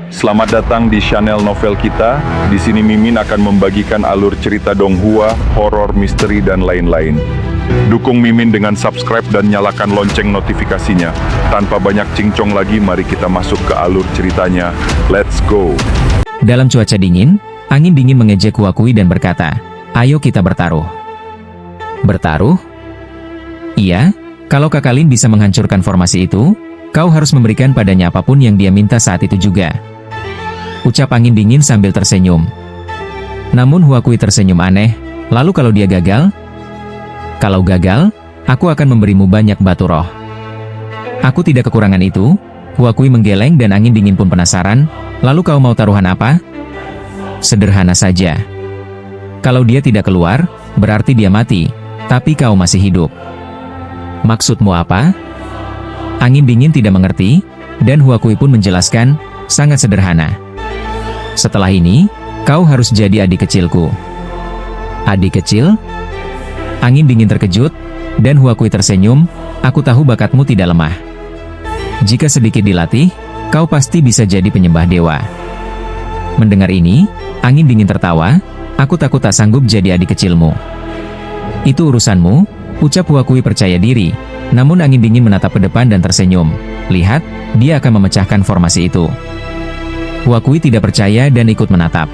Selamat datang di channel novel kita. Di sini Mimin akan membagikan alur cerita donghua, horor, misteri, dan lain-lain. Dukung Mimin dengan subscribe dan nyalakan lonceng notifikasinya. Tanpa banyak cincong lagi, mari kita masuk ke alur ceritanya. Let's go! Dalam cuaca dingin, angin dingin mengejek Huakui dan berkata, "Ayo kita bertaruh." Bertaruh? Iya, kalau Kakak Lin bisa menghancurkan formasi itu, kau harus memberikan padanya apapun yang dia minta saat itu juga. Ucap angin dingin sambil tersenyum. Namun Huakui tersenyum aneh, lalu kalau dia gagal? Kalau gagal, aku akan memberimu banyak batu roh. Aku tidak kekurangan itu. Huakui menggeleng dan angin dingin pun penasaran, lalu kau mau taruhan apa? Sederhana saja. Kalau dia tidak keluar, berarti dia mati, tapi kau masih hidup. Maksudmu apa? Angin dingin tidak mengerti, dan Huakui pun menjelaskan, sangat sederhana. Setelah ini, kau harus jadi adik kecilku. Adik kecil? Angin dingin terkejut, dan Huakui tersenyum, aku tahu bakatmu tidak lemah. Jika sedikit dilatih, kau pasti bisa jadi penyembah dewa. Mendengar ini, angin dingin tertawa, aku takut tak sanggup jadi adik kecilmu. Itu urusanmu, ucap Huakui percaya diri. Namun angin dingin menatap ke depan dan tersenyum. Lihat, dia akan memecahkan formasi itu. Huakui tidak percaya dan ikut menatap.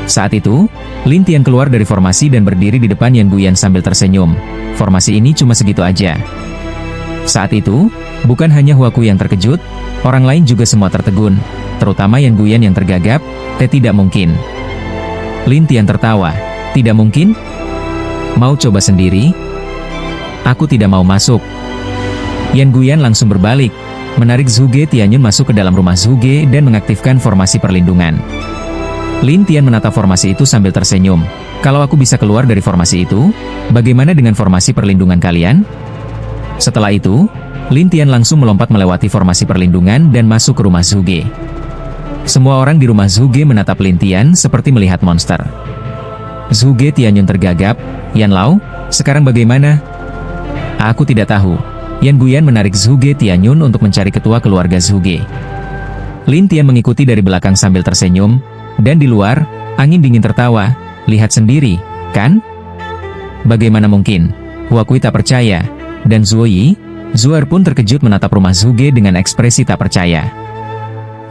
Saat itu, Lin Tian keluar dari formasi dan berdiri di depan Yan Guyan sambil tersenyum. Formasi ini cuma segitu aja. Saat itu, bukan hanya Huakui yang terkejut, orang lain juga semua tertegun, terutama Yan Guyan yang tergagap, tidak mungkin. Lin Tian tertawa, tidak mungkin? Mau coba sendiri? Aku tidak mau masuk. Yan Guyan langsung berbalik, menarik Zhuge Tianyun masuk ke dalam rumah Zhuge dan mengaktifkan formasi perlindungan. Lin Tian menatap formasi itu sambil tersenyum. Kalau aku bisa keluar dari formasi itu, bagaimana dengan formasi perlindungan kalian? Setelah itu, Lin Tian langsung melompat melewati formasi perlindungan dan masuk ke rumah Zhuge. Semua orang di rumah Zhuge menatap Lin Tian seperti melihat monster. Zhuge Tianyun tergagap, Yan Lao, sekarang bagaimana? Aku tidak tahu. Yan Guyan menarik Zhuge Tianyun untuk mencari ketua keluarga Zhuge. Lin Tian mengikuti dari belakang sambil tersenyum, dan di luar, angin dingin tertawa, lihat sendiri, kan? Bagaimana mungkin? Huakui tak percaya, dan Zuer pun terkejut menatap rumah Zhuge dengan ekspresi tak percaya.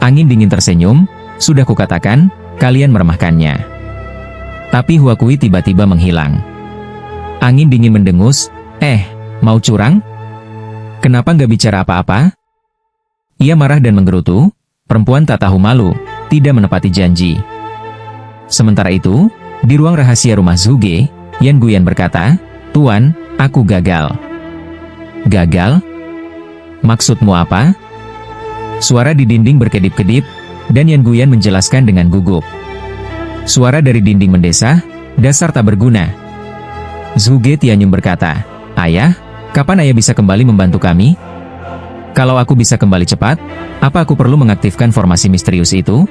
Angin dingin tersenyum, sudah kukatakan, kalian meremehkannya. Tapi Huakui tiba-tiba menghilang. Angin dingin mendengus, mau curang? Kenapa nggak bicara apa-apa? Ia marah dan menggerutu, perempuan tak tahu malu, tidak menepati janji. Sementara itu, di ruang rahasia rumah Zhuge, Yan Guyan berkata, Tuan, aku gagal. Gagal? Maksudmu apa? Suara di dinding berkedip-kedip, dan Yan Guyan menjelaskan dengan gugup. Suara dari dinding mendesah, dasar tak berguna. Zhuge Tianyun berkata, Ayah, kapan ayah bisa kembali membantu kami? Kalau aku bisa kembali cepat, apa aku perlu mengaktifkan formasi misterius itu?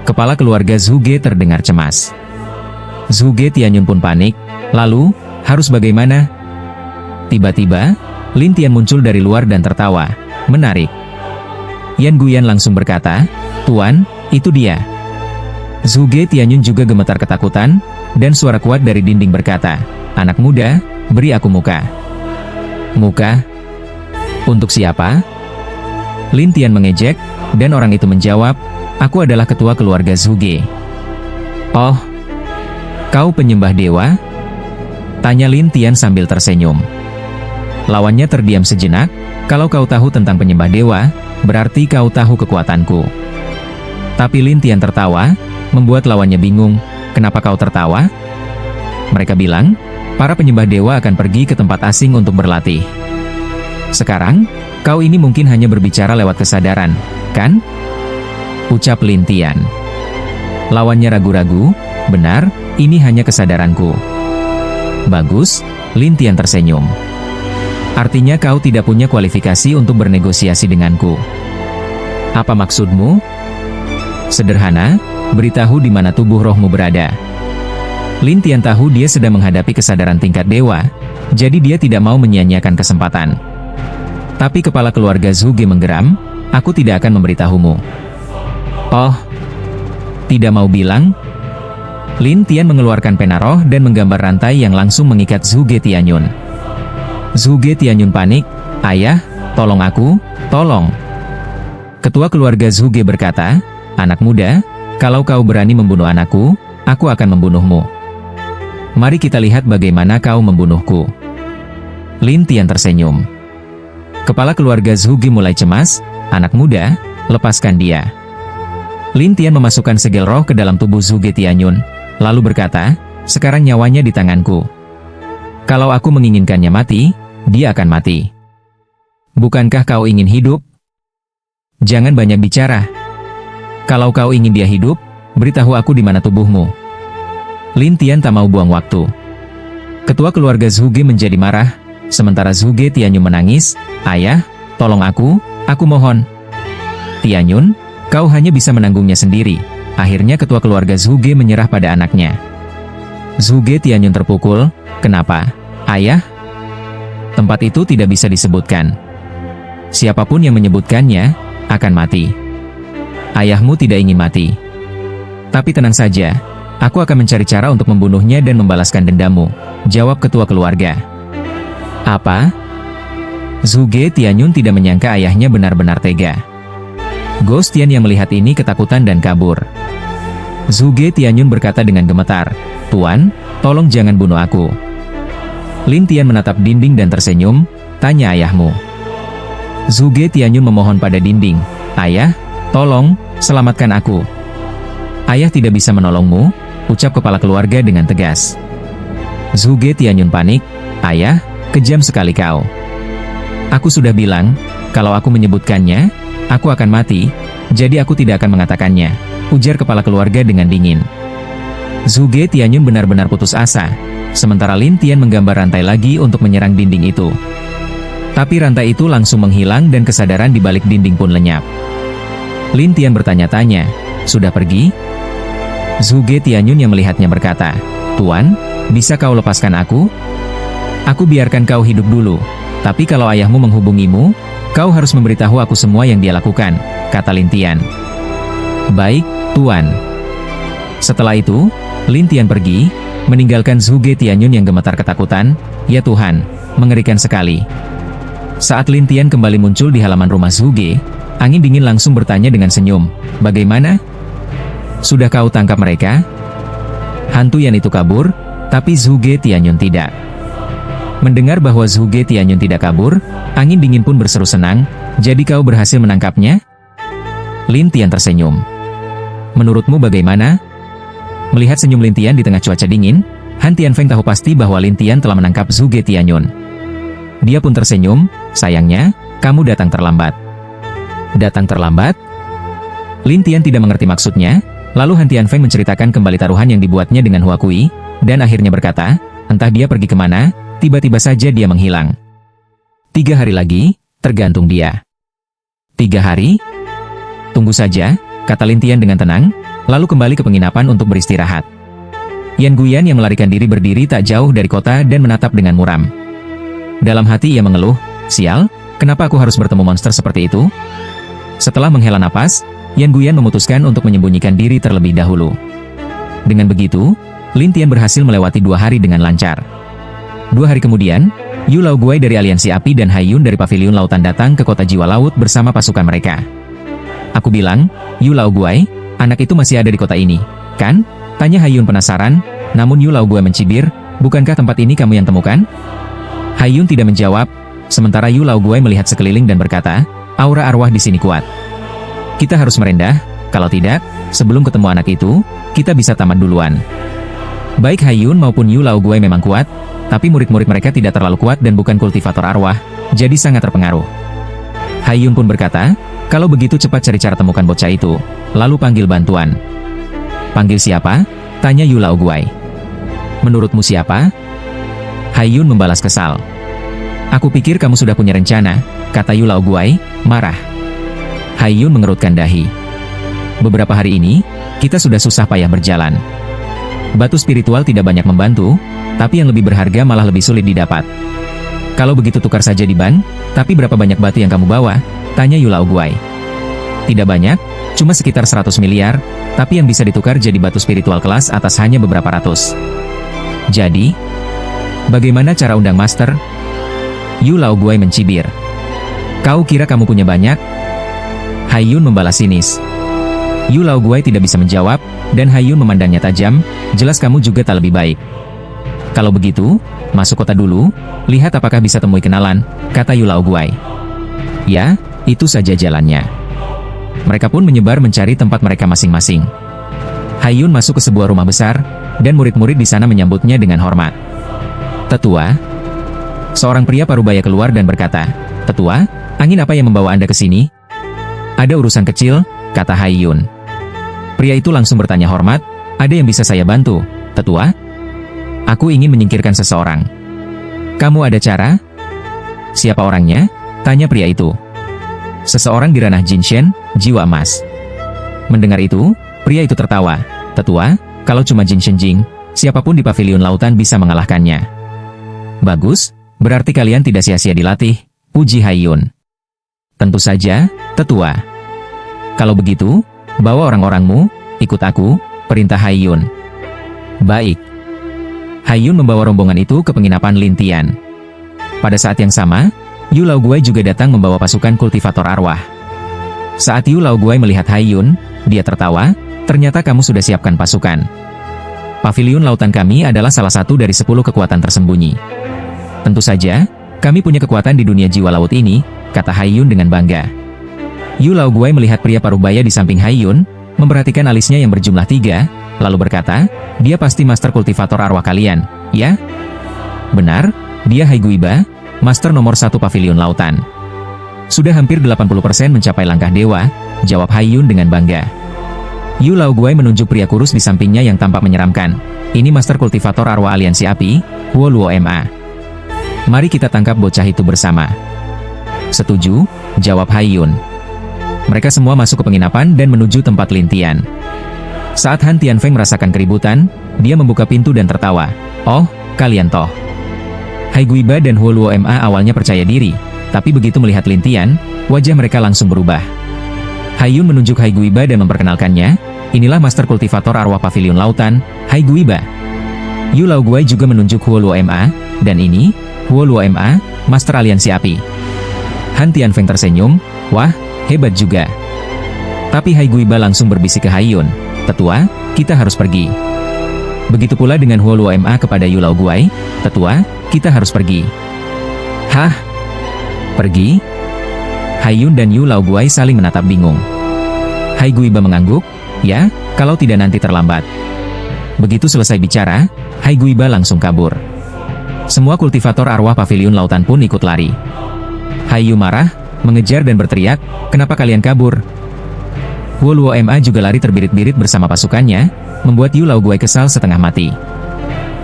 Kepala keluarga Zhuge terdengar cemas. Zhuge Tianyun pun panik, lalu, harus bagaimana? Tiba-tiba, Lin Tian muncul dari luar dan tertawa, menarik. Yan Guyan langsung berkata, Tuan, itu dia. Zhuge Tianyun juga gemetar ketakutan, dan suara kuat dari dinding berkata, Anak muda, beri aku muka. Muka? Untuk siapa? Lin Tian mengejek, dan orang itu menjawab, aku adalah ketua keluarga Zhuge. Oh, kau penyembah dewa? Tanya Lin Tian sambil tersenyum. Lawannya terdiam sejenak, kalau kau tahu tentang penyembah dewa, berarti kau tahu kekuatanku. Tapi Lin Tian tertawa, membuat lawannya bingung, kenapa kau tertawa? Mereka bilang, para penyembah dewa akan pergi ke tempat asing untuk berlatih. Sekarang, kau ini mungkin hanya berbicara lewat kesadaran, kan? Ucap Lin Tian. Lawannya ragu-ragu, benar, ini hanya kesadaranku. Bagus, Lin Tian tersenyum. Artinya kau tidak punya kualifikasi untuk bernegosiasi denganku. Apa maksudmu? Sederhana, beritahu di mana tubuh rohmu berada. Lin Tian tahu dia sedang menghadapi kesadaran tingkat dewa, jadi dia tidak mau menyia-nyiakan kesempatan. Tapi kepala keluarga Zhuge menggeram, aku tidak akan memberitahumu. Oh, tidak mau bilang? Lin Tian mengeluarkan pena roh dan menggambar rantai yang langsung mengikat Zhuge Tianyun. Zhuge Tianyun panik, "Ayah, tolong aku, tolong." Ketua keluarga Zhuge berkata, "Anak muda, kalau kau berani membunuh anakku, aku akan membunuhmu. Mari kita lihat bagaimana kau membunuhku." Lin Tian tersenyum. Kepala keluarga Zhuge mulai cemas, "Anak muda, lepaskan dia." Lin Tian memasukkan segel roh ke dalam tubuh Zhuge Tianyun, lalu berkata, "Sekarang nyawanya di tanganku. Kalau aku menginginkannya mati, dia akan mati. Bukankah kau ingin hidup? Jangan banyak bicara. Kalau kau ingin dia hidup, beritahu aku di mana tubuhmu." Lin Tian tak mau buang waktu. Ketua keluarga Zhuge menjadi marah, sementara Zhuge Tianyun menangis, "Ayah, tolong aku mohon." "Tianyun, kau hanya bisa menanggungnya sendiri." Akhirnya ketua keluarga Zhuge menyerah pada anaknya. Zhuge Tianyun terpukul, "Kenapa, Ayah?" Tempat itu tidak bisa disebutkan. Siapapun yang menyebutkannya, akan mati. Ayahmu tidak ingin mati. Tapi tenang saja, aku akan mencari cara untuk membunuhnya dan membalaskan dendammu, jawab ketua keluarga. Apa? Zhuge Tianyun tidak menyangka ayahnya benar-benar tega. Ghost Tian yang melihat ini ketakutan dan kabur. Zhuge Tianyun berkata dengan gemetar, "Tuan, tolong jangan bunuh aku." Lin Tian menatap dinding dan tersenyum, "Tanya ayahmu." Zhuge Tianyun memohon pada dinding, "Ayah, tolong, selamatkan aku." "Ayah tidak bisa menolongmu," ucap kepala keluarga dengan tegas. Zhuge Tianyun panik, "Ayah, kejam sekali kau. Aku sudah bilang, kalau aku menyebutkannya, aku akan mati, jadi aku tidak akan mengatakannya," ujar kepala keluarga dengan dingin. Zhuge Tianyun benar-benar putus asa, sementara Lin Tian menggambar rantai lagi untuk menyerang dinding itu. Tapi rantai itu langsung menghilang dan kesadaran di balik dinding pun lenyap. Lin Tian bertanya-tanya, "Sudah pergi?" Zhuge Tianyun yang melihatnya berkata, "Tuan, bisa kau lepaskan aku? Aku biarkan kau hidup dulu, tapi kalau ayahmu menghubungimu, kau harus memberitahu aku semua yang dia lakukan," kata Lin Tian. "Baik, Tuan." Setelah itu, Lin Tian pergi, meninggalkan Zhuge Tianyun yang gemetar ketakutan. Ya Tuhan, mengerikan sekali. Saat Lin Tian kembali muncul di halaman rumah Zhuge, angin dingin langsung bertanya dengan senyum, "Bagaimana? Sudah kau tangkap mereka?" Hantu Yan itu kabur, tapi Zhuge Tianyun tidak. Mendengar bahwa Zhuge Tianyun tidak kabur, angin dingin pun berseru senang, "Jadi kau berhasil menangkapnya?" Lin Tian tersenyum. "Menurutmu bagaimana?" Melihat senyum Lin Tian di tengah cuaca dingin, Han Tianfeng tahu pasti bahwa Lin Tian telah menangkap Zhuge Tianyun. Dia pun tersenyum, "Sayangnya, kamu datang terlambat." "Datang terlambat?" Lin Tian tidak mengerti maksudnya, lalu Han Tianfeng menceritakan kembali taruhan yang dibuatnya dengan Hua Kui, dan akhirnya berkata, entah dia pergi kemana, tiba-tiba saja dia menghilang. 3 hari lagi, tergantung dia. 3 hari? Tunggu saja, kata Lin Tian dengan tenang, lalu kembali ke penginapan untuk beristirahat. Yan Guyan yang melarikan diri berdiri tak jauh dari kota dan menatap dengan muram. Dalam hati ia mengeluh, "Sial, kenapa aku harus bertemu monster seperti itu?" Setelah menghela napas, Yan Guyan memutuskan untuk menyembunyikan diri terlebih dahulu. Dengan begitu, Lin Tian berhasil melewati 2 hari dengan lancar. 2 hari kemudian, Yu Lao Guai dari Aliansi Api dan Hai Yun dari Paviliun Lautan datang ke kota Jiwa Laut bersama pasukan mereka. "Aku bilang, Yu Lao Guai, anak itu masih ada di kota ini, kan?" tanya Hai Yun penasaran, namun Yu Lao Guai mencibir, "Bukankah tempat ini kamu yang temukan?" Hai Yun tidak menjawab, sementara Yu Lao Guai melihat sekeliling dan berkata, "Aura arwah di sini kuat. Kita harus merendah, kalau tidak, sebelum ketemu anak itu, kita bisa tamat duluan." Baik Hai Yun maupun Yu Lao Guai memang kuat, tapi murid-murid mereka tidak terlalu kuat dan bukan kultivator arwah, jadi sangat terpengaruh. Hai Yun pun berkata, "Kalau begitu cepat cari cara temukan bocah itu, lalu panggil bantuan." "Panggil siapa?" tanya Yu Lao Guai. "Menurutmu siapa?" Hai Yun membalas kesal. "Aku pikir kamu sudah punya rencana," kata Yu Lao Guai, marah. Hai Yun mengerutkan dahi. "Beberapa hari ini, kita sudah susah payah berjalan. Batu spiritual tidak banyak membantu, tapi yang lebih berharga malah lebih sulit didapat. Kalau begitu tukar saja di ban, tapi berapa banyak batu yang kamu bawa?" tanya Yu Lao Guai. Tidak banyak, cuma sekitar 100 miliar, tapi yang bisa ditukar jadi batu spiritual kelas atas hanya beberapa ratus. Jadi, bagaimana cara undang master? Yu Lao Guai mencibir. Kau kira kamu punya banyak? Hai Yun membalas sinis. Yu Lao Guai tidak bisa menjawab, dan Hai Yun memandangnya tajam, jelas kamu juga tak lebih baik. Kalau begitu, masuk kota dulu, lihat apakah bisa temui kenalan, kata Yu Lao Guai. Ya, itu saja jalannya. Mereka pun menyebar mencari tempat mereka masing-masing. Hai Yun masuk ke sebuah rumah besar, dan murid-murid di sana menyambutnya dengan hormat. Tetua. Seorang pria parubaya keluar dan berkata, Tetua, angin apa yang membawa Anda ke sini? Ada urusan kecil, kata Hai Yun. Pria itu langsung bertanya hormat, ada yang bisa saya bantu, Tetua? Aku ingin menyingkirkan seseorang. Kamu ada cara? Siapa orangnya? Tanya pria itu. Seseorang di ranah Jinshen, jiwa emas. Mendengar itu, pria itu tertawa. Tetua, kalau cuma Jinshen Jing, siapapun di pavilion lautan bisa mengalahkannya. Bagus, berarti kalian tidak sia-sia dilatih, puji Hai Yun. Tentu saja, Tetua. Kalau begitu, bawa orang-orangmu, ikut aku, perintah Hai Yun. Baik. Hai Yun membawa rombongan itu ke penginapan Lin Tian. Pada saat yang sama, Yu Lao Guai juga datang membawa pasukan kultivator arwah. Saat Yu Lao Guai melihat Hai Yun, dia tertawa, ternyata kamu sudah siapkan pasukan. Pavilion lautan kami adalah salah satu dari 10 kekuatan tersembunyi. Tentu saja, kami punya kekuatan di dunia jiwa laut ini, kata Hai Yun dengan bangga. Yu Lao Guai melihat pria parubaya di samping Hai Yun, memperhatikan alisnya yang berjumlah 3, lalu berkata, dia pasti master kultivator arwah kalian, ya? Benar, dia Hai Guiba, master nomor 1 pavilion lautan. Sudah hampir 80% mencapai langkah dewa, jawab Hai Yun dengan bangga. Yu Lao Guai menunjuk pria kurus di sampingnya yang tampak menyeramkan. Ini master kultivator arwah aliansi api, Huo Luo Ma. Mari kita tangkap bocah itu bersama. Setuju, jawab Hai Yun. Mereka semua masuk ke penginapan dan menuju tempat Lin Tian. Saat Han Tianfeng merasakan keributan, dia membuka pintu dan tertawa. Oh, kalian toh. Hai Guiba dan Huo Luo Ma awalnya percaya diri, tapi begitu melihat Lin Tian, wajah mereka langsung berubah. Hai Yun menunjuk Hai Guiba dan memperkenalkannya, inilah master kultivator arwah pavilion lautan, Hai Guiba. Yu Lao Guai juga menunjuk Huo Luo Ma, dan ini, Huo Luo Ma, master aliansi api. Han Tianfeng tersenyum, wah, hebat juga. Tapi Hai Guiba langsung berbisik ke Hai Yun, Tetua, kita harus pergi. Begitu pula dengan Huo Luo Ma kepada Yu Lao Guai, Tetua, kita harus pergi. Hah? Pergi? Hai Yun dan Yu Lao Guai saling menatap bingung. Hai Guiba mengangguk, ya, kalau tidak nanti terlambat. Begitu selesai bicara, Hai Guiba langsung kabur. Semua kultivator arwah pavilion lautan pun ikut lari. Hai Yu marah, mengejar dan berteriak, kenapa kalian kabur? Huo Luo Ma juga lari terbirit-birit bersama pasukannya, membuat Yu Lao Guai kesal setengah mati.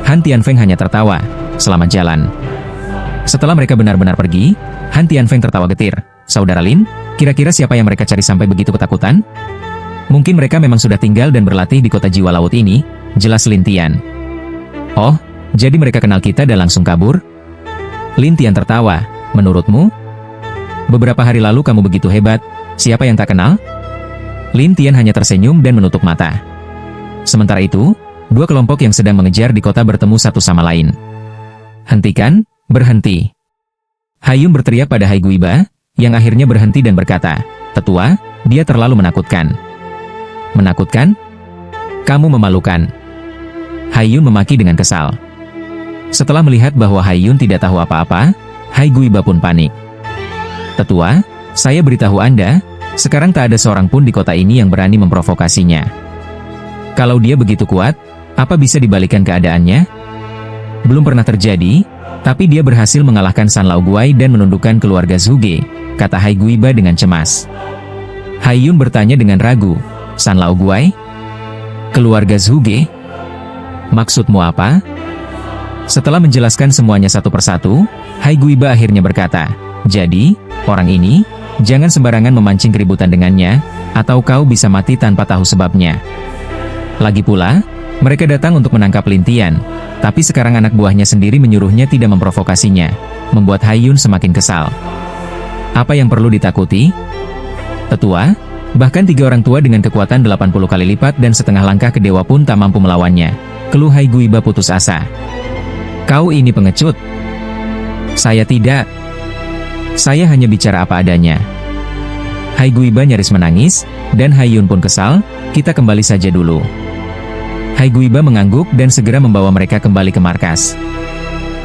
Han Tianfeng hanya tertawa, selamat jalan. Setelah mereka benar-benar pergi, Han Tianfeng tertawa getir. Saudara Lin, kira-kira siapa yang mereka cari sampai begitu ketakutan? Mungkin mereka memang sudah tinggal dan berlatih di kota jiwa laut ini, jelas Lin Tian. Oh, jadi mereka kenal kita dan langsung kabur? Lin Tian tertawa, menurutmu? Beberapa hari lalu kamu begitu hebat, siapa yang tak kenal? Lin Tian hanya tersenyum dan menutup mata. Sementara itu, dua kelompok yang sedang mengejar di kota bertemu satu sama lain. Hentikan, berhenti. Hai Yun berteriak pada Hai Guiba, yang akhirnya berhenti dan berkata, Tetua, dia terlalu menakutkan. Menakutkan? Kamu memalukan. Hai Yun memaki dengan kesal. Setelah melihat bahwa Hai Yun tidak tahu apa-apa, Hai Guiba pun panik. Tetua, saya beritahu Anda, sekarang tak ada seorang pun di kota ini yang berani memprovokasinya. Kalau dia begitu kuat, apa bisa dibalikan keadaannya? Belum pernah terjadi, tapi dia berhasil mengalahkan San Lao Guai dan menundukkan keluarga Zhuge, kata Hai Guiba dengan cemas. Hai Yun bertanya dengan ragu, San Lao Guai? Keluarga Zhuge? Maksudmu apa? Setelah menjelaskan semuanya satu persatu, Hai Guiba akhirnya berkata, jadi, orang ini, jangan sembarangan memancing keributan dengannya, atau kau bisa mati tanpa tahu sebabnya. Lagi pula, mereka datang untuk menangkap Lin Tian, tapi sekarang anak buahnya sendiri menyuruhnya tidak memprovokasinya, membuat Hai Yun semakin kesal. Apa yang perlu ditakuti? Tetua, Bahkan 3 orang tua dengan kekuatan 80 kali lipat dan setengah langkah ke dewa pun tak mampu melawannya. Keluh Hai Guiba putus asa. Kau ini pengecut. Saya tidak. Saya hanya bicara apa adanya. Hai Guiba nyaris menangis, dan Hai Yun pun kesal. Kita kembali saja dulu. Hai Guiba mengangguk dan segera membawa mereka kembali ke markas.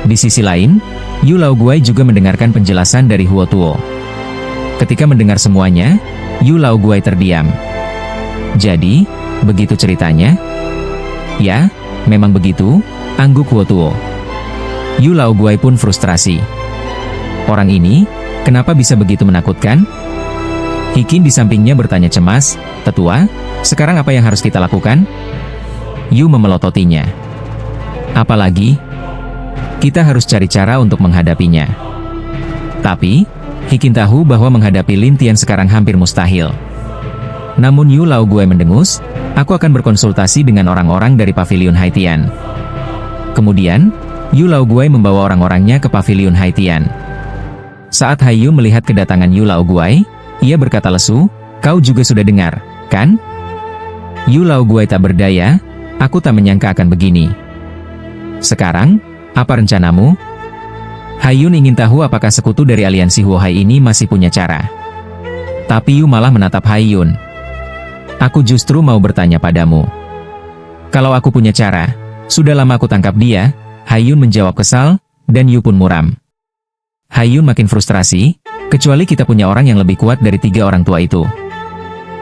Di sisi lain, Yu Laoguai juga mendengarkan penjelasan dari Huo Tuo. Ketika mendengar semuanya, Yu Laoguai terdiam. Jadi, begitu ceritanya? Ya, memang begitu, angguk Huo Tuo. Yu Laoguai pun frustrasi. Orang ini, kenapa bisa begitu menakutkan? Hikin di sampingnya bertanya cemas, "Tetua, sekarang apa yang harus kita lakukan?" Yu memelototinya. "Apalagi? Kita harus cari cara untuk menghadapinya." Tapi, Hikin tahu bahwa menghadapi Lin Tian sekarang hampir mustahil. Namun Yu Laoguai mendengus, "Aku akan berkonsultasi dengan orang-orang dari Paviliun Haitian." Kemudian, Yu Laoguai membawa orang-orangnya ke Paviliun Haitian. Saat Hai Yun melihat kedatangan Yu Laoguai, ia berkata lesu, "Kau juga sudah dengar, kan?" Yu Laoguai tak berdaya, "Aku tak menyangka akan begini. Sekarang, apa rencanamu?" Hai Yun ingin tahu apakah sekutu dari aliansi Huo Hai ini masih punya cara. Tapi Yu malah menatap Hai Yun. "Aku justru mau bertanya padamu. Kalau aku punya cara, sudah lama aku tangkap dia." Hai Yun menjawab kesal, dan Yu pun muram. Hai Yun makin frustrasi, kecuali kita punya orang yang lebih kuat dari 3 orang tua itu.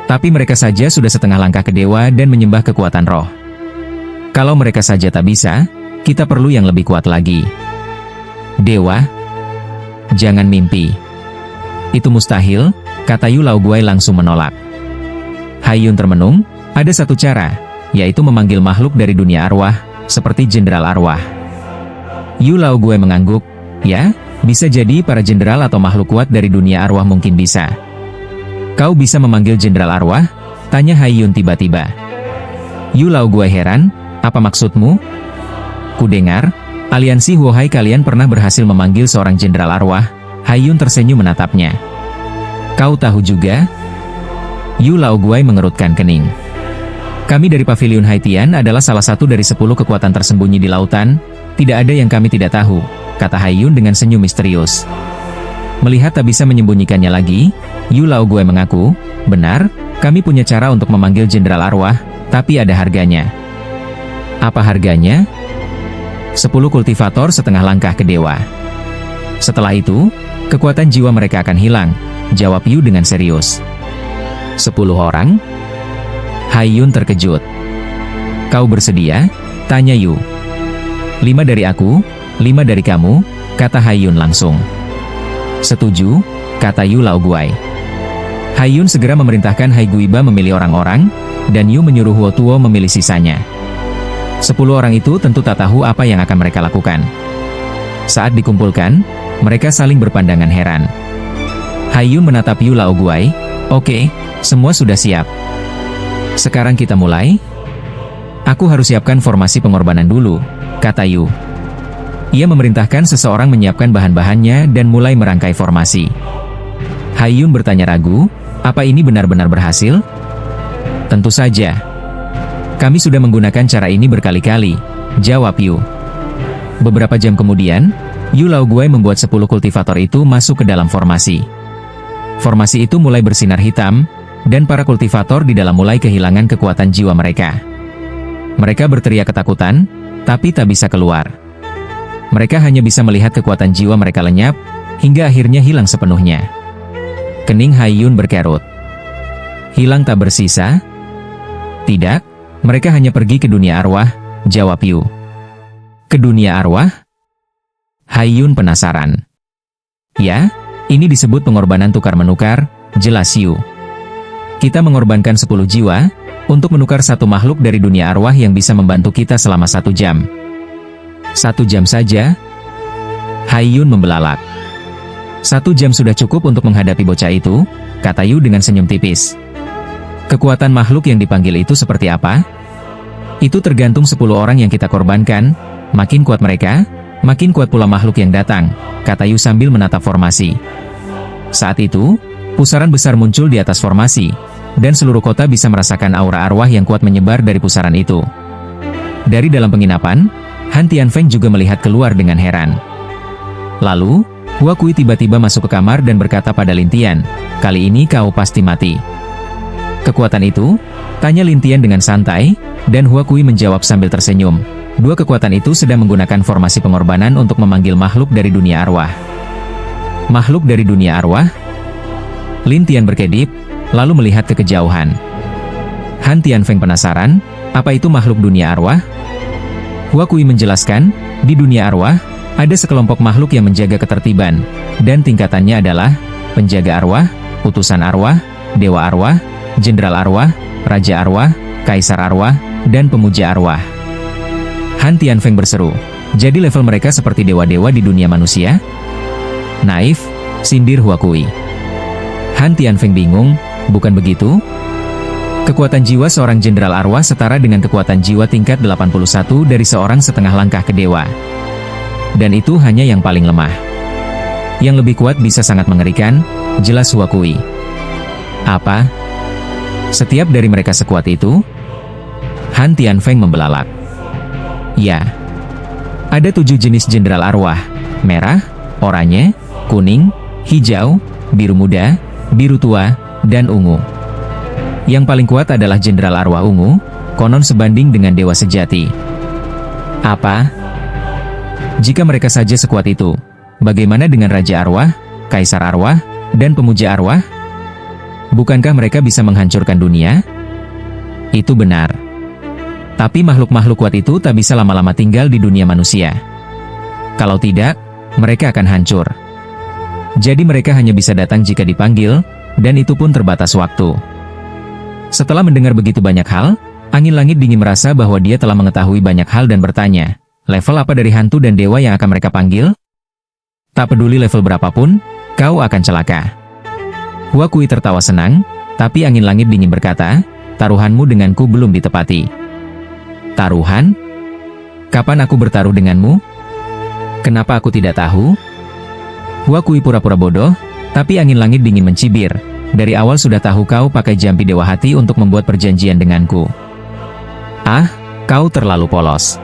Tapi mereka saja sudah setengah langkah ke dewa dan menyembah kekuatan roh. Kalau mereka saja tak bisa, kita perlu yang lebih kuat lagi. Dewa? Jangan mimpi. Itu mustahil, kata Yu Laoguai langsung menolak. Hai Yun termenung, ada satu cara, yaitu memanggil makhluk dari dunia arwah, seperti jenderal arwah. Yu Laoguai mengangguk, ya, bisa jadi para jenderal atau makhluk kuat dari dunia arwah mungkin bisa. Kau bisa memanggil jenderal arwah? Tanya Hai Yun tiba-tiba. Yu Laoguai heran, apa maksudmu? Ku dengar, aliansi Huo Hai kalian pernah berhasil memanggil seorang jenderal arwah. Hai Yun tersenyum menatapnya. Kau tahu juga? Yu Laoguai mengerutkan kening. Kami dari Paviliun Haitian adalah salah satu dari 10 kekuatan tersembunyi di lautan. Tidak ada yang kami tidak tahu, kata Hai Yun dengan senyum misterius. Melihat tak bisa menyembunyikannya lagi, Yu Laoguai mengaku, benar, kami punya cara untuk memanggil jenderal arwah, tapi ada harganya. Apa harganya? 10 kultivator setengah langkah ke dewa. Setelah itu, kekuatan jiwa mereka akan hilang, jawab Yu dengan serius. 10 orang? Hai Yun terkejut. Kau bersedia? Tanya Yu. 5 dari aku, 5 dari kamu, kata Hai Yun langsung. Setuju, kata Yu Laoguai. Hai Yun segera memerintahkan Hai Guiba memilih orang-orang, dan Yu menyuruh Huo Tuo memilih sisanya. 10 orang itu tentu tak tahu apa yang akan mereka lakukan. Saat dikumpulkan, mereka saling berpandangan heran. Hai Yun menatap Yu Laoguai, oke, semua sudah siap. Sekarang kita mulai? Aku harus siapkan formasi pengorbanan dulu, kata Yu. Ia memerintahkan seseorang menyiapkan bahan-bahannya dan mulai merangkai formasi. Hai Yun bertanya ragu, apa ini benar-benar berhasil? Tentu saja. Kami sudah menggunakan cara ini berkali-kali, jawab Yu. Beberapa jam kemudian, Yu Laoguai membuat 10 kultivator itu masuk ke dalam formasi. Formasi itu mulai bersinar hitam, dan para kultivator di dalam mulai kehilangan kekuatan jiwa mereka. Mereka berteriak ketakutan, tapi tak bisa keluar. Mereka hanya bisa melihat kekuatan jiwa mereka lenyap, hingga akhirnya hilang sepenuhnya. Kening Hai Yun berkerut. Hilang tak bersisa? Tidak, mereka hanya pergi ke dunia arwah, jawab Yu. Ke dunia arwah? Hai Yun penasaran. Ya, ini disebut pengorbanan tukar-menukar, jelas Yu. Kita mengorbankan 10 jiwa, untuk menukar satu makhluk dari dunia arwah yang bisa membantu kita selama 1 jam. 1 jam saja? Hai Yun membelalak. 1 jam sudah cukup untuk menghadapi bocah itu, kata Yu dengan senyum tipis. Kekuatan makhluk yang dipanggil itu seperti apa? Itu tergantung 10 orang yang kita korbankan, makin kuat mereka, makin kuat pula makhluk yang datang, kata Yu sambil menatap formasi. Saat itu, pusaran besar muncul di atas formasi, dan seluruh kota bisa merasakan aura arwah yang kuat menyebar dari pusaran itu. Dari dalam penginapan, Han Tianfeng juga melihat keluar dengan heran. Lalu, Hua Kui tiba-tiba masuk ke kamar dan berkata pada Lin Tian, "Kali ini kau pasti mati." "Kekuatan itu?" tanya Lin Tian dengan santai, dan Hua Kui menjawab sambil tersenyum. Dua kekuatan itu sedang menggunakan formasi pengorbanan untuk memanggil makhluk dari dunia arwah. Makhluk dari dunia arwah? Lin Tian berkedip, lalu melihat ke kejauhan. Han Tianfeng penasaran, apa itu makhluk dunia arwah? Hua Kui menjelaskan, di dunia arwah, ada sekelompok makhluk yang menjaga ketertiban, dan tingkatannya adalah penjaga arwah, utusan arwah, dewa arwah, jenderal arwah, raja arwah, kaisar arwah, dan pemuja arwah. Han Tianfeng berseru, jadi level mereka seperti dewa-dewa di dunia manusia? Naif, sindir Hua Kui. Han Tianfeng bingung, bukan begitu? Kekuatan jiwa seorang jenderal arwah setara dengan kekuatan jiwa tingkat 81 dari seorang setengah langkah ke dewa. Dan itu hanya yang paling lemah. Yang lebih kuat bisa sangat mengerikan, jelas Hua Kui. Apa? Setiap dari mereka sekuat itu? Han Tianfeng membelalak. Ya. Ada 7 jenis jenderal arwah, merah, oranye, kuning, hijau, biru muda, biru tua, dan ungu. Yang paling kuat adalah jenderal arwah ungu, konon sebanding dengan dewa sejati. Apa? Jika mereka saja sekuat itu, bagaimana dengan raja arwah, kaisar arwah, dan pemuja arwah? Bukankah mereka bisa menghancurkan dunia? Itu benar. Tapi makhluk-makhluk kuat itu tak bisa lama-lama tinggal di dunia manusia. Kalau tidak, mereka akan hancur. Jadi mereka hanya bisa datang jika dipanggil, dan itu pun terbatas waktu. Setelah mendengar begitu banyak hal, Angin Langit Dingin merasa bahwa dia telah mengetahui banyak hal dan bertanya, level apa dari hantu dan dewa yang akan mereka panggil? Tak peduli level berapapun, kau akan celaka. Hua Kui tertawa senang, tapi Angin Langit Dingin berkata, taruhanmu denganku belum ditepati. Taruhan? Kapan aku bertaruh denganmu? Kenapa aku tidak tahu? Hua Kui pura-pura bodoh, tapi Angin Langit Dingin mencibir. Dari awal sudah tahu kau pakai jampi dewa hati untuk membuat perjanjian denganku. Ah, kau terlalu polos.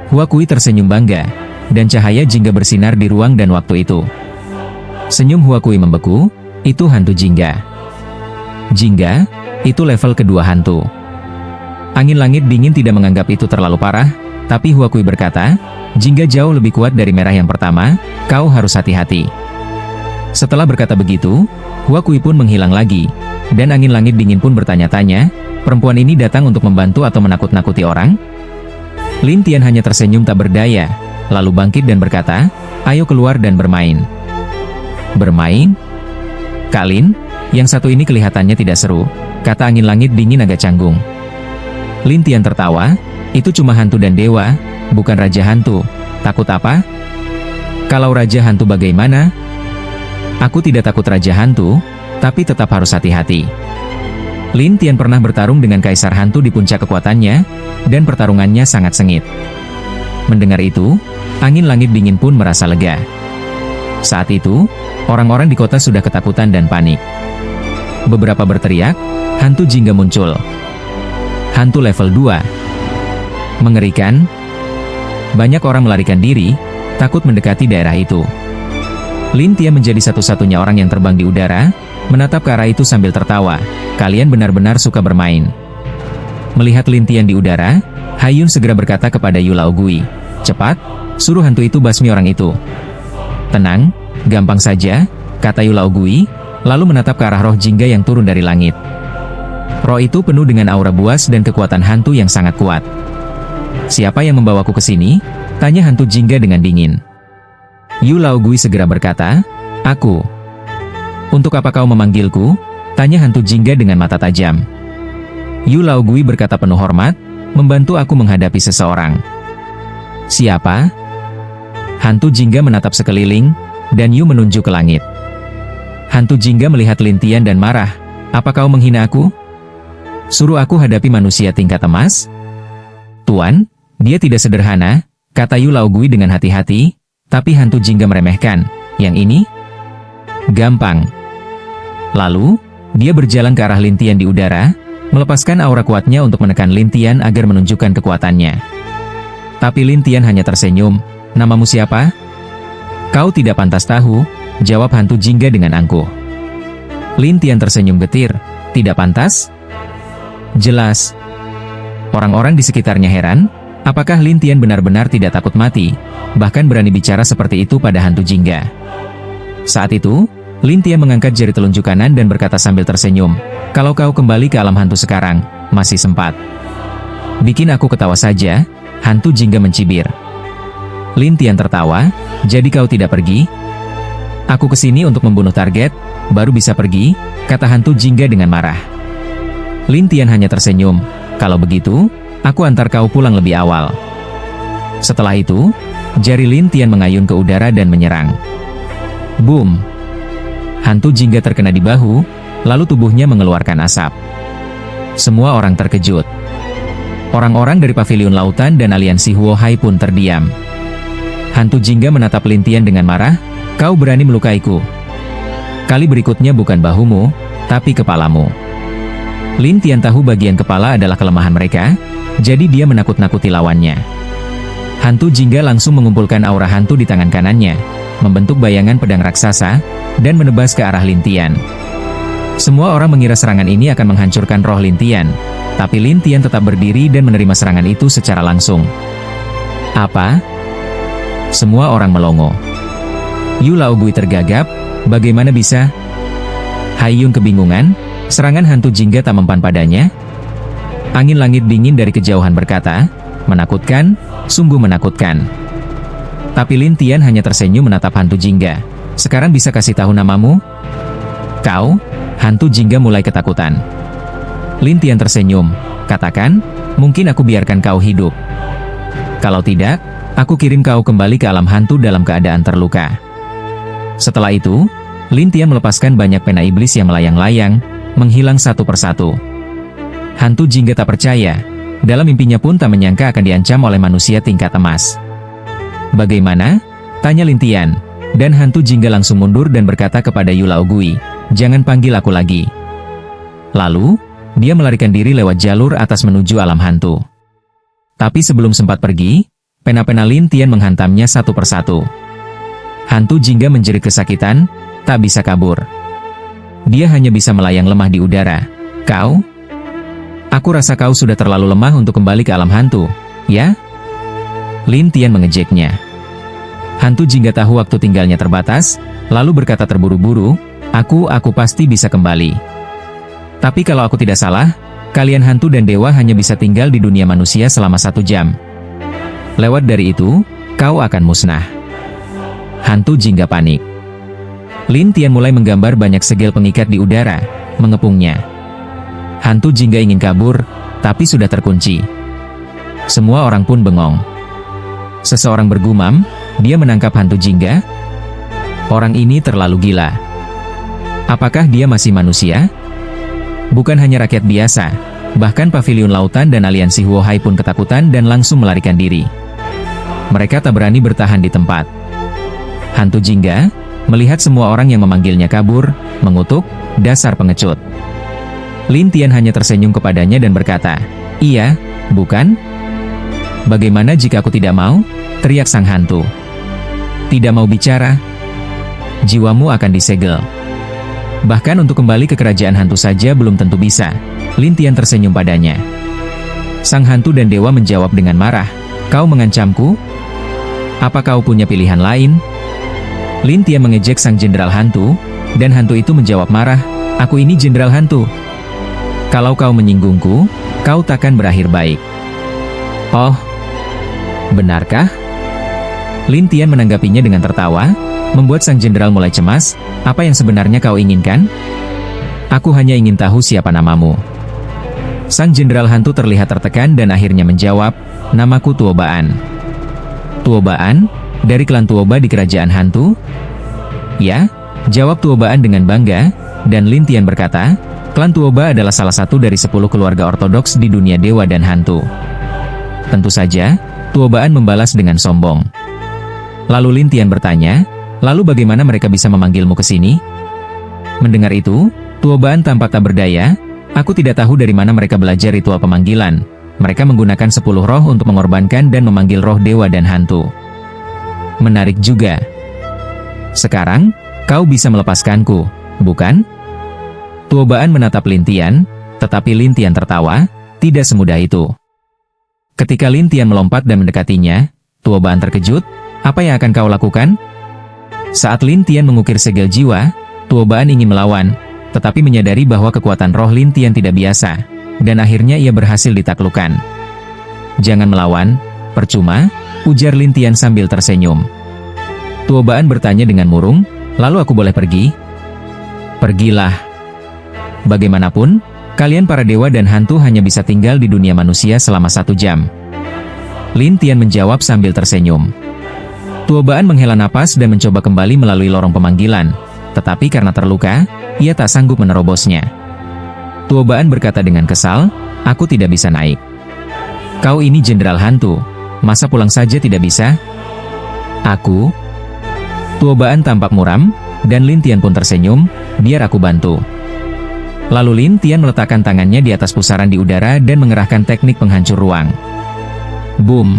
Hua Kui tersenyum bangga, dan cahaya jingga bersinar di ruang dan waktu itu. Senyum Hua Kui membeku, itu hantu jingga. Jingga, itu level kedua hantu. Angin Langit Dingin tidak menganggap itu terlalu parah, tapi Hua Kui berkata, jingga jauh lebih kuat dari merah yang pertama, kau harus hati-hati. Setelah berkata begitu, Hua Kui pun menghilang lagi, dan Angin Langit Dingin pun bertanya-tanya, perempuan ini datang untuk membantu atau menakut-nakuti orang? Lin Tian hanya tersenyum tak berdaya, lalu bangkit dan berkata, ayo keluar dan bermain. Bermain? Kak Lin, yang satu ini kelihatannya tidak seru, kata Angin Langit Dingin agak canggung. Lin Tian tertawa, itu cuma hantu dan dewa, bukan raja hantu, takut apa? Kalau raja hantu bagaimana? Aku tidak takut raja hantu, tapi tetap harus hati-hati. Lin Tian pernah bertarung dengan kaisar hantu di puncak kekuatannya, dan pertarungannya sangat sengit. Mendengar itu, Angin Langit Dingin pun merasa lega. Saat itu, orang-orang di kota sudah ketakutan dan panik. Beberapa berteriak, hantu jingga muncul. Hantu level 2. Mengerikan. Banyak orang melarikan diri, takut mendekati daerah itu. Lin Tian menjadi satu-satunya orang yang terbang di udara, menatap ke arah itu sambil tertawa. Kalian benar-benar suka bermain. Melihat Lin Tian di udara, Haiyun segera berkata kepada Yu Laogui, cepat, suruh hantu itu basmi orang itu. Tenang, gampang saja, kata Yu Laogui, lalu menatap ke arah roh jingga yang turun dari langit. Roh itu penuh dengan aura buas dan kekuatan hantu yang sangat kuat. Siapa yang membawaku ke sini? Tanya hantu jingga dengan dingin. Yu Laogui segera berkata, aku. Untuk apa kau memanggilku? Tanya hantu jingga dengan mata tajam. Yu Laogui berkata penuh hormat, membantu aku menghadapi seseorang. Siapa? Hantu jingga menatap sekeliling, dan Yu menunjuk ke langit. Hantu jingga melihat Lin Tian dan marah, apa kau menghina aku? Suruh aku hadapi manusia tingkat emas? Tuan, dia tidak sederhana, kata Yu Laogui dengan hati-hati, tapi hantu jingga meremehkan. Yang ini? Gampang. Lalu, Dia berjalan ke arah Lin Tian di udara, melepaskan aura kuatnya untuk menekan Lin Tian agar menunjukkan kekuatannya. Tapi Lin Tian hanya tersenyum. "Namamu siapa?" "Kau tidak pantas tahu," jawab hantu jingga dengan angkuh. Lin Tian tersenyum getir. "Tidak pantas?" "Jelas." Orang-orang di sekitarnya heran, apakah Lin Tian benar-benar tidak takut mati, bahkan berani bicara seperti itu pada hantu jingga. Saat itu, Lin Tian mengangkat jari telunjuk kanan dan berkata sambil tersenyum, "Kalau kau kembali ke alam hantu sekarang, masih sempat." "Bikin aku ketawa saja," hantu jingga mencibir. Lin Tian tertawa, "Jadi kau tidak pergi?" "Aku kesini untuk membunuh target, baru bisa pergi," kata hantu jingga dengan marah. Lin Tian hanya tersenyum, "Kalau begitu, aku antar kau pulang lebih awal." Setelah itu, jari Lin Tian mengayun ke udara dan menyerang. Boom! Hantu jingga terkena di bahu, lalu tubuhnya mengeluarkan asap. Semua orang terkejut. Orang-orang dari paviliun lautan dan aliansi Huohai pun terdiam. Hantu jingga menatap Lin Tian dengan marah, "Kau berani melukaiku. Kali berikutnya bukan bahumu, tapi kepalamu." Lin Tian tahu bagian kepala adalah kelemahan mereka, jadi dia menakut-nakuti lawannya. Hantu jingga langsung mengumpulkan aura hantu di tangan kanannya, membentuk bayangan pedang raksasa, dan menebas ke arah Lin Tian. Semua orang mengira serangan ini akan menghancurkan roh Lin Tian, tapi Lin Tian tetap berdiri dan menerima serangan itu secara langsung. "Apa?" Semua orang melongo. Yu Laogui tergagap, "Bagaimana bisa?" Hai Yung kebingungan, serangan hantu jingga tak mempan padanya. Angin langit dingin dari kejauhan berkata, "Menakutkan, sungguh menakutkan." Tapi Lin Tian hanya tersenyum menatap hantu jingga. "Sekarang bisa kasih tahu namamu?" "Kau?" Hantu jingga mulai ketakutan. Lin Tian tersenyum, "Katakan, mungkin aku biarkan kau hidup. Kalau tidak, aku kirim kau kembali ke alam hantu dalam keadaan terluka." Setelah itu, Lin Tian melepaskan banyak pena iblis yang melayang-layang, menghilang satu persatu. Hantu jingga tak percaya. Dalam mimpinya pun tak menyangka akan diancam oleh manusia tingkat emas. "Bagaimana?" tanya Lin Tian. Dan hantu jingga langsung mundur dan berkata kepada Yu Laogui, "Jangan panggil aku lagi." Lalu, dia melarikan diri lewat jalur atas menuju alam hantu. Tapi sebelum sempat pergi, pena-pena Lin Tian menghantamnya satu persatu. Hantu jingga menjerit kesakitan, tak bisa kabur. Dia hanya bisa melayang lemah di udara. "Kau? Aku rasa kau sudah terlalu lemah untuk kembali ke alam hantu, ya?" Lin Tian mengejeknya. Hantu jingga tahu waktu tinggalnya terbatas, lalu berkata terburu-buru, Aku pasti bisa kembali. Tapi kalau aku tidak salah, kalian hantu dan dewa hanya bisa tinggal di dunia manusia selama 1 jam. Lewat dari itu, kau akan musnah." Hantu jingga panik. Lin Tian mulai menggambar banyak segel pengikat di udara, mengepungnya. Hantu jingga ingin kabur, tapi sudah terkunci. Semua orang pun bengong. Seseorang bergumam, dia menangkap hantu jingga. Orang ini terlalu gila. Apakah dia masih manusia? Bukan hanya rakyat biasa, bahkan paviliun lautan dan aliansi Huohai pun ketakutan dan langsung melarikan diri. Mereka tak berani bertahan di tempat. Hantu jingga melihat semua orang yang memanggilnya kabur, mengutuk, "Dasar pengecut." Lin Tian hanya tersenyum kepadanya dan berkata, "Iya, bukan? Bagaimana jika aku tidak mau?" teriak sang hantu. "Tidak mau bicara? Jiwamu akan disegel. Bahkan untuk kembali ke kerajaan hantu saja belum tentu bisa." Lin Tian tersenyum padanya. Sang hantu dan dewa menjawab dengan marah, "Kau mengancamku? Apa kau punya pilihan lain?" Lin Tian mengejek sang jenderal hantu, dan hantu itu menjawab marah, "Aku ini jenderal hantu. Kalau kau menyinggungku, kau takkan berakhir baik." "Oh, benarkah?" Lin Tian menanggapinya dengan tertawa, membuat sang jenderal mulai cemas. "Apa yang sebenarnya kau inginkan?" "Aku hanya ingin tahu siapa namamu." Sang jenderal hantu terlihat tertekan dan akhirnya menjawab, "Namaku Tuobaan." "Tuobaan? Dari klan Tuoba di kerajaan hantu?" "Ya," jawab Tuobaan dengan bangga, dan Lin Tian berkata, "Klan Tuoba adalah salah satu dari 10 keluarga ortodoks di dunia dewa dan hantu." Tentu saja, Tuobaan membalas dengan sombong. Lalu Lin Tian bertanya, "Lalu bagaimana mereka bisa memanggilmu ke sini?" Mendengar itu, Tuobaan tampak tak berdaya. Aku tidak tahu dari mana mereka belajar ritual pemanggilan. Mereka menggunakan 10 roh untuk mengorbankan dan memanggil roh dewa dan hantu. Menarik juga. Sekarang, kau bisa melepaskanku, bukan? Tuobaan menatap Lin Tian, tetapi Lin Tian tertawa, tidak semudah itu. Ketika Lin Tian melompat dan mendekatinya, Tuobaan terkejut, apa yang akan kau lakukan? Saat Lin Tian mengukir segel jiwa, Tuobaan ingin melawan, tetapi menyadari bahwa kekuatan roh Lin Tian tidak biasa, dan akhirnya ia berhasil ditaklukkan. Jangan melawan, percuma, ujar Lin Tian sambil tersenyum. Tuobaan bertanya dengan murung, lalu aku boleh pergi? Pergilah. Bagaimanapun, kalian para dewa dan hantu hanya bisa tinggal di dunia manusia selama 1 jam. Lin Tian menjawab sambil tersenyum. Tuobaan menghela napas dan mencoba kembali melalui lorong pemanggilan, tetapi karena terluka, ia tak sanggup menerobosnya. Tuobaan berkata dengan kesal, aku tidak bisa naik. Kau ini jenderal hantu, masa pulang saja tidak bisa? Aku? Tuobaan tampak muram, dan Lin Tian pun tersenyum, biar aku bantu. Lalu Lin Tian meletakkan tangannya di atas pusaran di udara dan mengerahkan teknik penghancur ruang. Boom!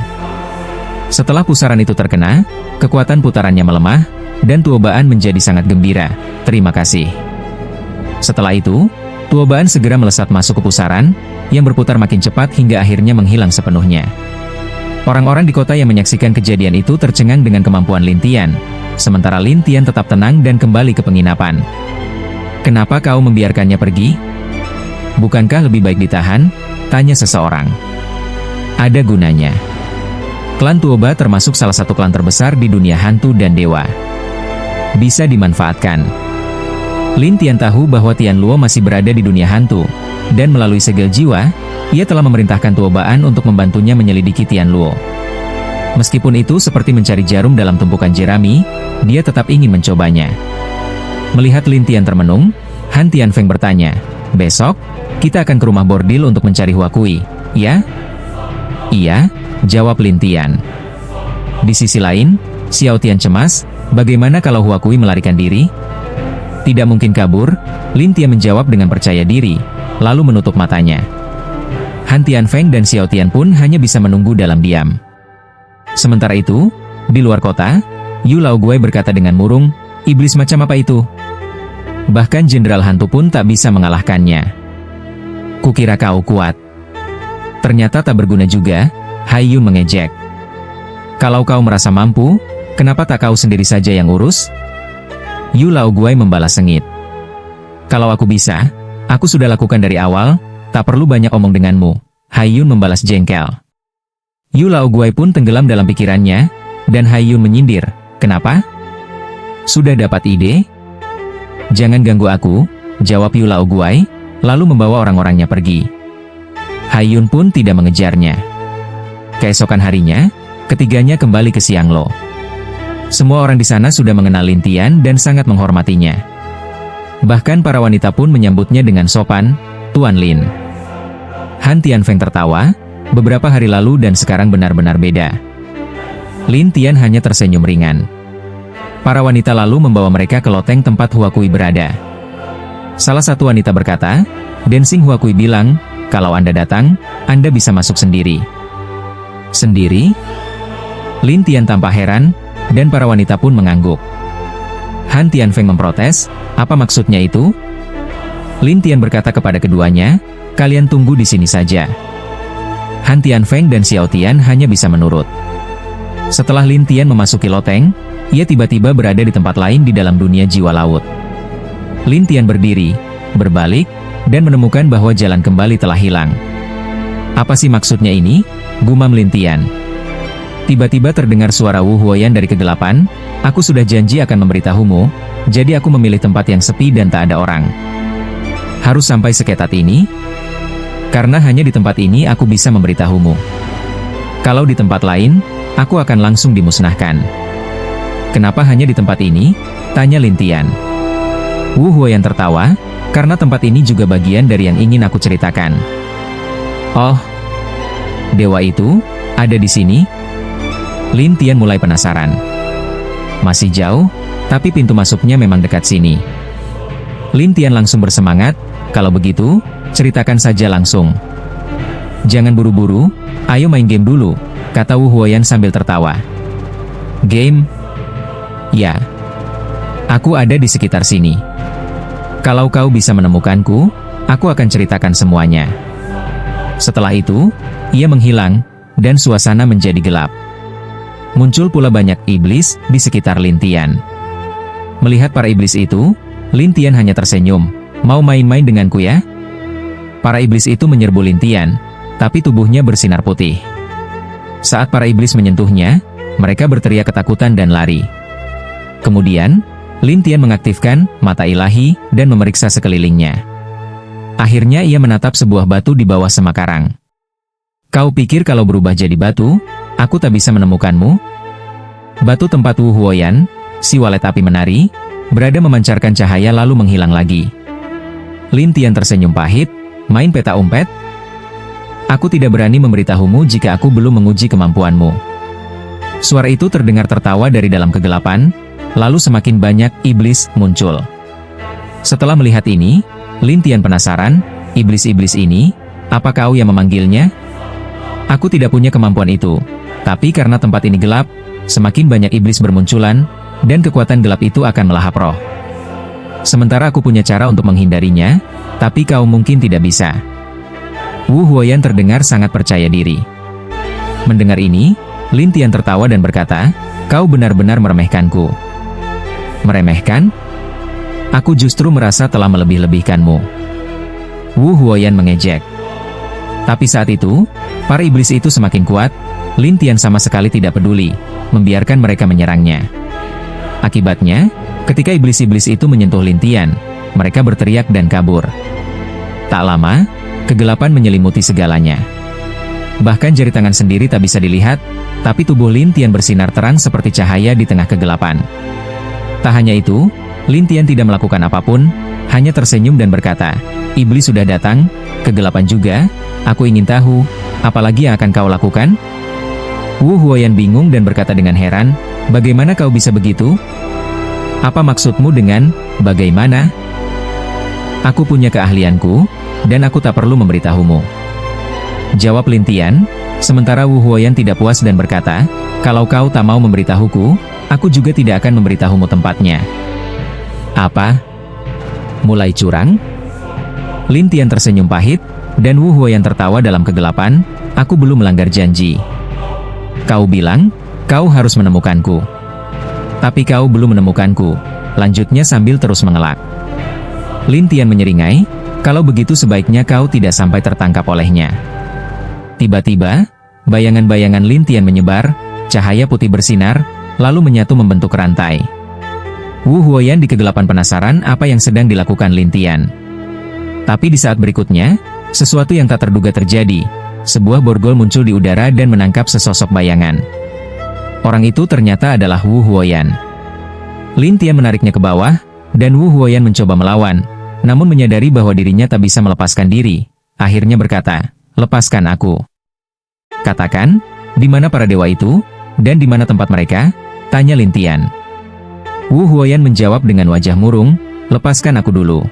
Setelah pusaran itu terkena, kekuatan putarannya melemah, dan Tuobaan menjadi sangat gembira. Terima kasih. Setelah itu, Tuobaan segera melesat masuk ke pusaran, yang berputar makin cepat hingga akhirnya menghilang sepenuhnya. Orang-orang di kota yang menyaksikan kejadian itu tercengang dengan kemampuan Lin Tian, sementara Lin Tian tetap tenang dan kembali ke penginapan. Kenapa kau membiarkannya pergi? Bukankah lebih baik ditahan? Tanya seseorang. Ada gunanya. Klan Tuoba termasuk salah satu klan terbesar di dunia hantu dan dewa. Bisa dimanfaatkan. Lin Tian tahu bahwa Tian Luo masih berada di dunia hantu, dan melalui segel jiwa, ia telah memerintahkan Tuobaan untuk membantunya menyelidiki Tian Luo. Meskipun itu seperti mencari jarum dalam tumpukan jerami, dia tetap ingin mencobanya. Melihat Lin Tian termenung, Han Tianfeng bertanya, besok, kita akan ke rumah bordil untuk mencari Huakui, ya? Iya, jawab Lin Tian. Di sisi lain, Xiao Tian cemas, bagaimana kalau Huakui melarikan diri? Tidak mungkin kabur, Lin Tian menjawab dengan percaya diri, lalu menutup matanya. Han Tianfeng dan Xiao Tian pun hanya bisa menunggu dalam diam. Sementara itu, di luar kota, Yu Laoguai berkata dengan murung, iblis macam apa itu? Bahkan jenderal hantu pun tak bisa mengalahkannya. Kukira kau kuat. Ternyata tak berguna juga, Hai Yun mengejek. Kalau kau merasa mampu, kenapa tak kau sendiri saja yang urus? Yu Laoguai membalas sengit. Kalau aku bisa, aku sudah lakukan dari awal, tak perlu banyak omong denganmu, Hai Yun membalas jengkel. Yu Laoguai pun tenggelam dalam pikirannya, dan Hai Yun menyindir, kenapa? Sudah dapat ide? Jangan ganggu aku, jawab Yu Laoguai, lalu membawa orang-orangnya pergi. Hai Yun pun tidak mengejarnya. Keesokan harinya, ketiganya kembali ke Xianglo. Semua orang di sana sudah mengenal Lin Tian dan sangat menghormatinya. Bahkan para wanita pun menyambutnya dengan sopan, Tuan Lin. Han Tianfeng tertawa, beberapa hari lalu dan sekarang benar-benar beda. Lin Tian hanya tersenyum ringan. Para wanita lalu membawa mereka ke loteng tempat Huakui berada. Salah satu wanita berkata, Densing Huakui bilang, kalau Anda datang, Anda bisa masuk sendiri. Sendiri? Lin Tian tampak heran, dan para wanita pun mengangguk. Han Tianfeng memprotes, apa maksudnya itu? Lin Tian berkata kepada keduanya, kalian tunggu di sini saja. Han Tianfeng dan Xiao Tian hanya bisa menurut. Setelah Lin Tian memasuki loteng, ia tiba-tiba berada di tempat lain di dalam dunia jiwa laut. Lin Tian berdiri, berbalik, dan menemukan bahwa jalan kembali telah hilang. Apa sih maksudnya ini? Gumam Lin Tian. Tiba-tiba terdengar suara Wu Huoyan dari kegelapan, aku sudah janji akan memberitahumu, jadi aku memilih tempat yang sepi dan tak ada orang. Harus sampai seketat ini? Karena hanya di tempat ini aku bisa memberitahumu. Kalau di tempat lain, aku akan langsung dimusnahkan. Kenapa hanya di tempat ini? Tanya Lin Tian. Wu Huoyan tertawa, karena tempat ini juga bagian dari yang ingin aku ceritakan. Oh, dewa itu ada di sini? Lin Tian mulai penasaran. Masih jauh, tapi pintu masuknya memang dekat sini. Lin Tian langsung bersemangat, kalau begitu, ceritakan saja langsung. Jangan buru-buru, ayo main game dulu, kata Wu Huoyan sambil tertawa. Game? Ya. Aku ada di sekitar sini. Kalau kau bisa menemukanku, aku akan ceritakan semuanya. Setelah itu, ia menghilang, dan suasana menjadi gelap. Muncul pula banyak iblis di sekitar Lin Tian. Melihat para iblis itu, Lin Tian hanya tersenyum. Mau main-main denganku ya? Para iblis itu menyerbu Lin Tian, tapi tubuhnya bersinar putih. Saat para iblis menyentuhnya, mereka berteriak ketakutan dan lari. Kemudian, Lin Tian mengaktifkan mata ilahi dan memeriksa sekelilingnya. Akhirnya ia menatap sebuah batu di bawah semak karang. Kau pikir kalau berubah jadi batu, aku tak bisa menemukanmu? Batu tempat Wu Huoyan, si walet api menari, berada memancarkan cahaya lalu menghilang lagi. Lin Tian tersenyum pahit, main peta umpet? Aku tidak berani memberitahumu jika aku belum menguji kemampuanmu. Suara itu terdengar tertawa dari dalam kegelapan, lalu semakin banyak iblis muncul. Setelah melihat ini, Lin Tian penasaran, iblis-iblis ini, apa kau yang memanggilnya? Aku tidak punya kemampuan itu, tapi karena tempat ini gelap, semakin banyak iblis bermunculan, dan kekuatan gelap itu akan melahap roh. Sementara aku punya cara untuk menghindarinya, tapi kau mungkin tidak bisa. Wu Huoyan terdengar sangat percaya diri. Mendengar ini, Lin Tian tertawa dan berkata, kau benar-benar meremehkanku. Meremehkan? Aku justru merasa telah melebih-lebihkanmu. Wu Huoyan mengejek. Tapi saat itu, para iblis itu semakin kuat, Lin Tian sama sekali tidak peduli, membiarkan mereka menyerangnya. Akibatnya, ketika iblis-iblis itu menyentuh Lin Tian, mereka berteriak dan kabur. Tak lama, kegelapan menyelimuti segalanya. Bahkan jari tangan sendiri tak bisa dilihat, tapi tubuh Lin Tian bersinar terang seperti cahaya di tengah kegelapan. Tak hanya itu, Lin Tian tidak melakukan apapun, hanya tersenyum dan berkata, iblis sudah datang, kegelapan juga, aku ingin tahu, apalagi yang akan kau lakukan? Wu Huoyan bingung dan berkata dengan heran, bagaimana kau bisa begitu? Apa maksudmu dengan, bagaimana? Aku punya keahlianku, dan aku tak perlu memberitahumu. Jawab Lin Tian, sementara Wu Huoyan tidak puas dan berkata, kalau kau tak mau memberitahuku, aku juga tidak akan memberitahumu tempatnya. Apa? Mulai curang? Lin Tian tersenyum pahit, dan Wu Huoyan tertawa dalam kegelapan, aku belum melanggar janji. Kau bilang, kau harus menemukanku. Tapi kau belum menemukanku, lanjutnya sambil terus mengelak. Lin Tian menyeringai, kalau begitu sebaiknya kau tidak sampai tertangkap olehnya. Tiba-tiba, bayangan-bayangan Lin Tian menyebar, cahaya putih bersinar, lalu menyatu membentuk rantai. Wu Huoyan di kegelapan penasaran apa yang sedang dilakukan Lin Tian. Tapi di saat berikutnya, sesuatu yang tak terduga terjadi. Sebuah borgol muncul di udara dan menangkap sesosok bayangan. Orang itu ternyata adalah Wu Huoyan. Lin Tian menariknya ke bawah, dan Wu Huoyan mencoba melawan, namun menyadari bahwa dirinya tak bisa melepaskan diri. Akhirnya berkata, lepaskan aku. Katakan, di mana para dewa itu, dan di mana tempat mereka? Tanya Lin Tian. Wu Huoyan menjawab dengan wajah murung, lepaskan aku dulu.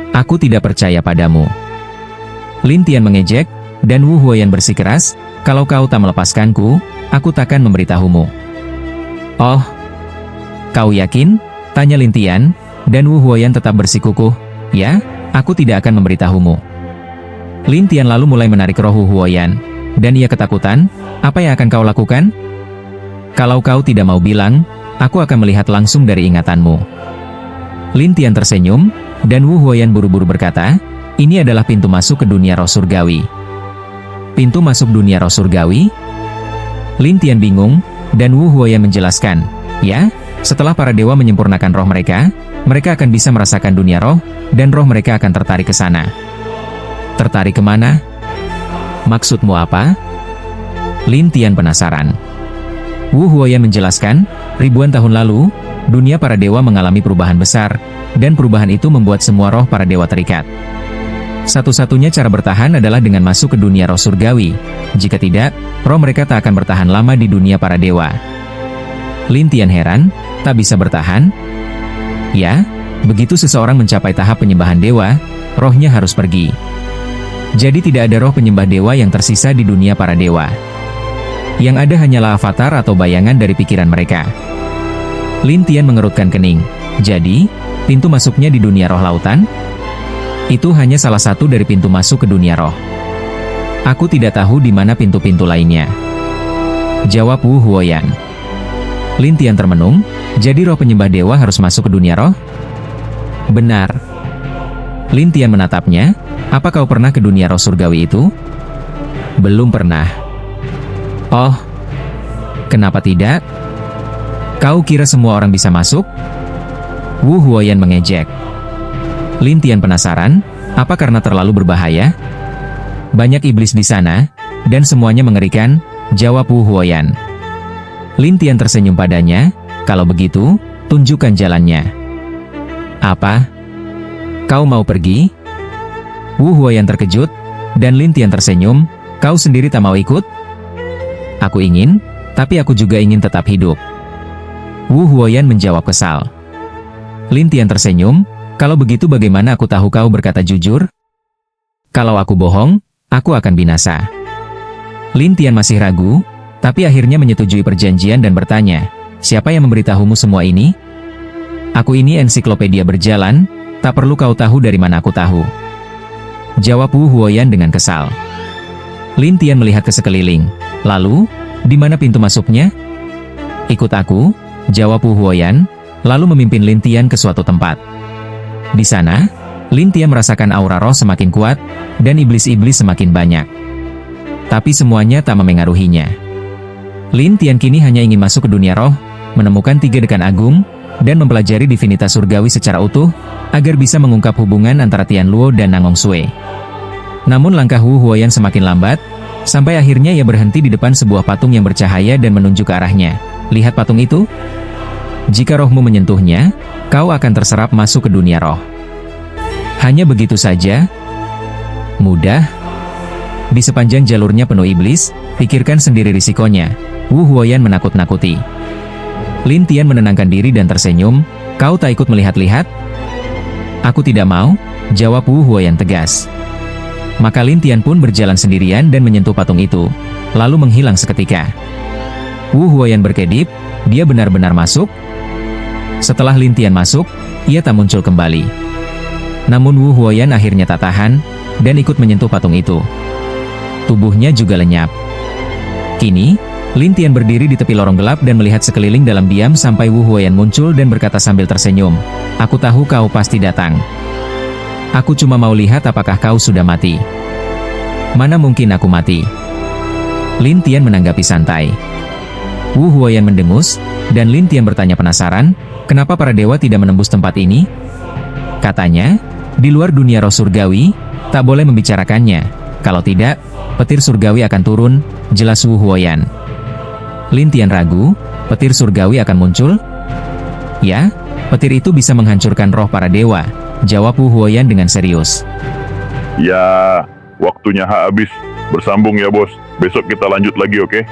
Aku tidak percaya padamu. Lin Tian mengejek, dan Wu Huoyan bersikeras, kalau kau tak melepaskanku, aku takkan memberitahumu. Oh, kau yakin? Tanya Lin Tian, dan Wu Huoyan tetap bersikukuh, ya, aku tidak akan memberitahumu. Lin Tian lalu mulai menarik roh Wu Huoyan, dan ia ketakutan, apa yang akan kau lakukan? Kalau kau tidak mau bilang, aku akan melihat langsung dari ingatanmu. Lin Tian tersenyum, dan Wu Huoyan buru-buru berkata, ini adalah pintu masuk ke dunia roh surgawi. Pintu masuk dunia roh surgawi? Lin Tian bingung, dan Wu Huoyan menjelaskan, ya, setelah para dewa menyempurnakan roh mereka, mereka akan bisa merasakan dunia roh, dan roh mereka akan tertarik ke sana. Tertarik kemana? Maksudmu apa? Lin Tian penasaran. Wu Huoyan menjelaskan, ribuan tahun lalu, dunia para dewa mengalami perubahan besar, dan perubahan itu membuat semua roh para dewa terikat. Satu-satunya cara bertahan adalah dengan masuk ke dunia roh surgawi. Jika tidak, roh mereka tak akan bertahan lama di dunia para dewa. Lin Tian heran, tak bisa bertahan? Ya, Begitu seseorang mencapai tahap penyembahan dewa, rohnya harus pergi. Jadi tidak ada roh penyembah dewa yang tersisa di dunia para dewa. Yang ada hanyalah avatar atau bayangan dari pikiran mereka. Lin Tian mengerutkan kening. Jadi, pintu masuknya di dunia roh lautan? Itu hanya salah satu dari pintu masuk ke dunia roh. Aku tidak tahu di mana pintu-pintu lainnya. Jawab Wu Huoyan. Lin Tian termenung, jadi roh penyembah dewa harus masuk ke dunia roh? Benar. Lin Tian menatapnya, apa kau pernah ke dunia roh surgawi itu? Belum pernah. Oh, kenapa tidak? Kau kira semua orang bisa masuk? Wu Huoyan mengejek. Lin Tian penasaran, apa karena terlalu berbahaya? Banyak iblis di sana, dan semuanya mengerikan, jawab Wu Huoyan. Lin Tian tersenyum padanya, kalau begitu, tunjukkan jalannya. Apa? Kau mau pergi? Wu Huoyan terkejut, dan Lin Tian tersenyum, kau sendiri tak mau ikut? Aku ingin, tapi aku juga ingin tetap hidup. Wu Huoyan menjawab kesal. Lin Tian tersenyum, kalau begitu bagaimana aku tahu kau berkata jujur? Kalau aku bohong, aku akan binasa. Lin Tian masih ragu, tapi akhirnya menyetujui perjanjian dan bertanya, siapa yang memberitahumu semua ini? Aku ini ensiklopedia berjalan, tak perlu kau tahu dari mana aku tahu. Jawab Wu Huoyan dengan kesal. Lin Tian melihat ke sekeliling. Lalu, di mana pintu masuknya? Ikut aku, jawab Wu Huoyan, lalu memimpin Lin Tian ke suatu tempat. Di sana, Lin Tian merasakan aura roh semakin kuat, dan iblis-iblis semakin banyak. Tapi semuanya tak memengaruhinya. Lin Tian kini hanya ingin masuk ke dunia roh, menemukan 3 dekan agung, dan mempelajari divinitas surgawi secara utuh, agar bisa mengungkap hubungan antara Tian Luo dan Nangong Sui. Namun langkah Wu Huoyan semakin lambat, sampai akhirnya ia berhenti di depan sebuah patung yang bercahaya dan menunjuk ke arahnya. Lihat patung itu? Jika rohmu menyentuhnya, kau akan terserap masuk ke dunia roh. Hanya begitu saja? Mudah? Di sepanjang jalurnya penuh iblis, pikirkan sendiri risikonya. Wu Huoyan menakut-nakuti. Lin Tian menenangkan diri dan tersenyum, kau tak ikut melihat-lihat? Aku tidak mau, jawab Wu Huoyan tegas. Maka Lin Tian pun berjalan sendirian dan menyentuh patung itu, lalu menghilang seketika. Wu Huoyan berkedip, dia benar-benar masuk? Setelah Lin Tian masuk, ia tak muncul kembali. Namun Wu Huoyan akhirnya tak tahan, dan ikut menyentuh patung itu. Tubuhnya juga lenyap. Kini, Lin Tian berdiri di tepi lorong gelap dan melihat sekeliling dalam diam sampai Wu Huoyan muncul dan berkata sambil tersenyum, aku tahu kau pasti datang. Aku cuma mau lihat apakah kau sudah mati. Mana mungkin aku mati? Lin Tian menanggapi santai. Wu Huoyan mendengus, dan Lin Tian bertanya penasaran, kenapa para dewa tidak menembus tempat ini? Katanya, di luar dunia roh surgawi, tak boleh membicarakannya. Kalau tidak, petir surgawi akan turun, jelas Wu Huoyan. Lin Tian ragu, petir surgawi akan muncul? Ya, petir itu bisa menghancurkan roh para dewa, jawab Wu Huoyan dengan serius. Ya, waktunya habis. Bersambung ya bos. Besok kita lanjut lagi, oke?